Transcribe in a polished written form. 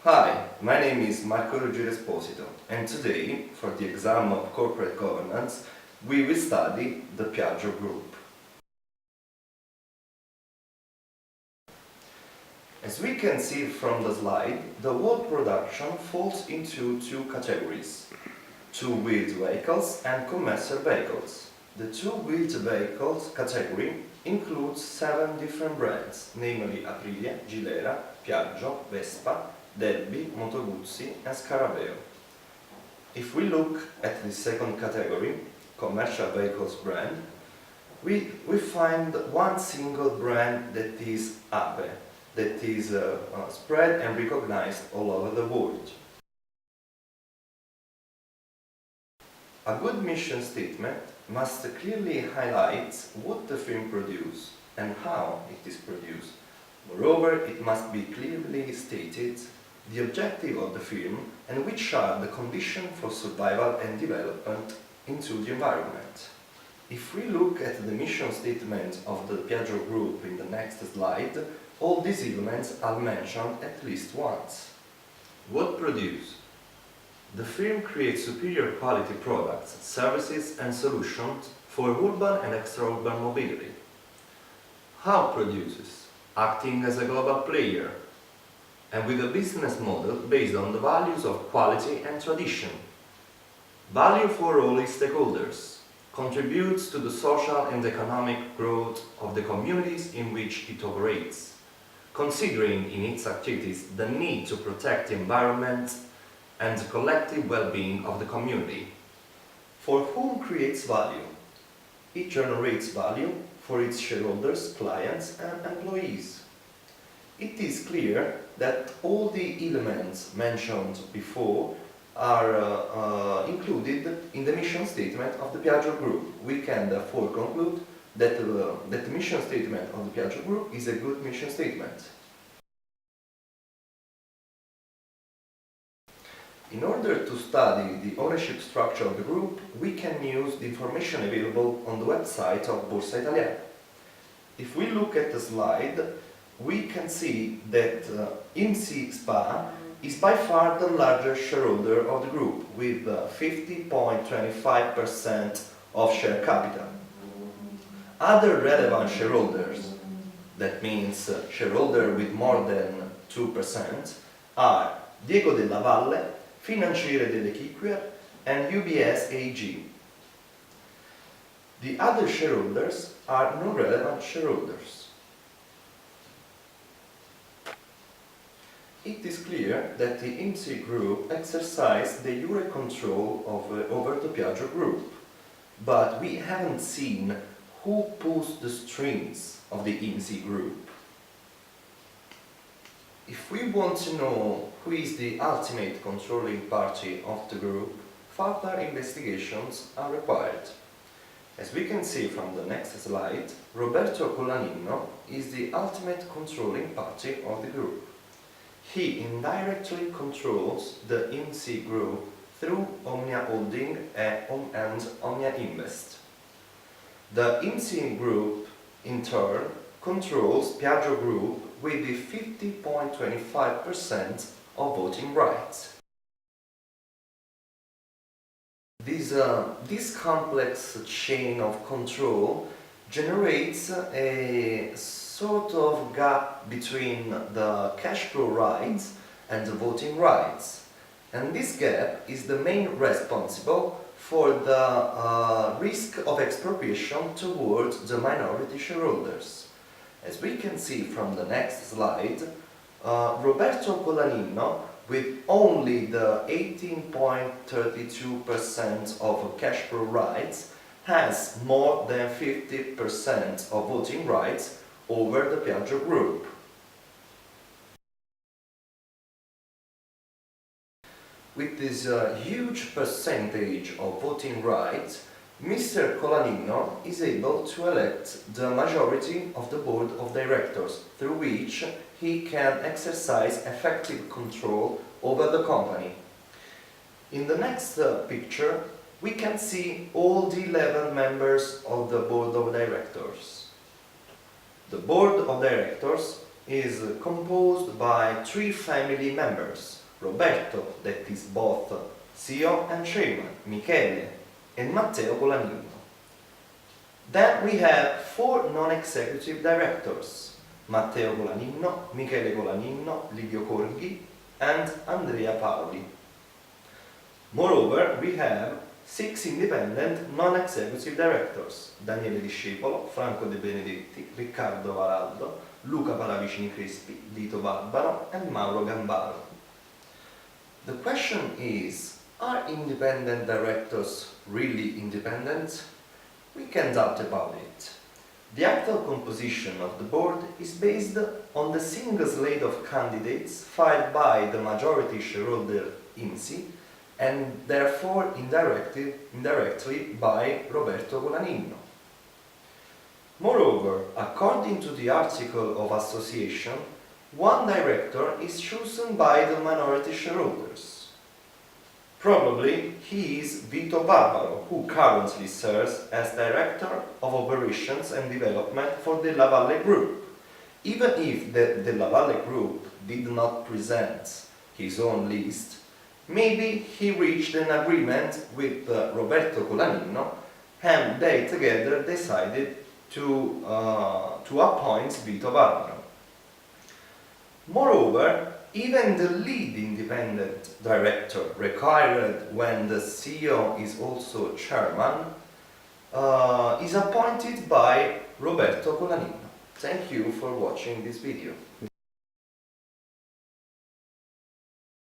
Hi, my name is Marco Ruggiero Esposito, and today, for the exam of corporate governance, we will study the Piaggio group. As we can see from the slide, the world production falls into two categories: two-wheeled vehicles and commercial vehicles. The two-wheeled vehicles category includes 7 different brands, namely Aprilia, Gilera, Piaggio, Vespa, Delbi, Moto Guzzi and Scarabeo. If we look at the second category, commercial vehicles brand, we find one single brand that is Ape, that is spread and recognized all over the world. A good mission statement must clearly highlight what the firm produces and how it is produced. Moreover, it must be clearly stated the objective of the firm and which are the conditions for survival and development into the environment. If we look at the mission statement of the Piaggio Group in the next slide, all these elements are mentioned at least once. What produce? The firm creates superior quality products, services and solutions for urban and extra-urban mobility. How produces? Acting as a global player and with a business model based on the values of quality and tradition. Value for all its stakeholders, contributes to the social and economic growth of the communities in which it operates, considering in its activities the need to protect the environment and the collective well-being of the community. For whom creates value? It generates value for its shareholders, clients and employees. It is clear that all the elements mentioned before are included in the mission statement of the Piaggio Group. We can therefore conclude that the mission statement of the Piaggio Group is a good mission statement. In order to study the ownership structure of the group, we can use the information available on the website of Borsa Italiana. If we look at the slide, we can see that IMSI SPA is by far the largest shareholder of the group, with 50.25% of share capital. Other relevant shareholders, that means shareholder with more than 2%, are Diego Della Valle, Financiere dell'Equiquer and UBS AG. The other shareholders are non-relevant shareholders. It is clear that the IMSI Group exercised the jure control over the Piaggio Group, but we haven't seen who pulls the strings of the IMSI Group. If we want to know who is the ultimate controlling party of the group, further investigations are required. As we can see from the next slide, Roberto Colaninno is the ultimate controlling party of the group. He indirectly controls the IMSI Group through Omnia Holding and Omnia Invest. The IMSI Group, in turn, controls Piaggio Group with the 50.25% of voting rights. This complex chain of control generates a sort of gap between the cash flow rights and the voting rights. And this gap is the main responsible for the risk of expropriation towards the minority shareholders. As we can see from the next slide, Roberto Colaninno, with only the 18.32% of cash flow rights, has more than 50% of voting rights over the Piaggio Group. With this huge percentage of voting rights, Mr. Colaninno is able to elect the majority of the board of directors, through which he can exercise effective control over the company. In the next picture, we can see all the 11 members of the board of directors. The board of directors is composed by three family members: Roberto, that is both CEO and chairman, Michele, and Matteo Colaninno. Then we have four non-executive directors: Matteo Colaninno, Michele Colaninno, Livio Corghi, and Andrea Paoli. Moreover, we have six independent non-executive directors: Daniele Discepolo, Franco De Benedetti, Riccardo Varaldo, Luca Paravicini Crespi, Lito Barbaro, and Mauro Gambaro. The question is, are independent directors really independent? We can doubt about it. The actual composition of the board is based on the single slate of candidates filed by the majority shareholder INSI and therefore indirectly by Roberto Colaninno. Moreover, according to the article of association, one director is chosen by the minority shareholders. Probably he is Vito Barbaro, who currently serves as Director of Operations and Development for the Lavalle Group. Even if the Lavalle Group did not present his own list, maybe he reached an agreement with Roberto Colaninno and they together decided to appoint Vito Barbaro. Moreover, even the lead independent director required when the CEO is also chairman is appointed by Roberto Colaninno. Thank you for watching this video.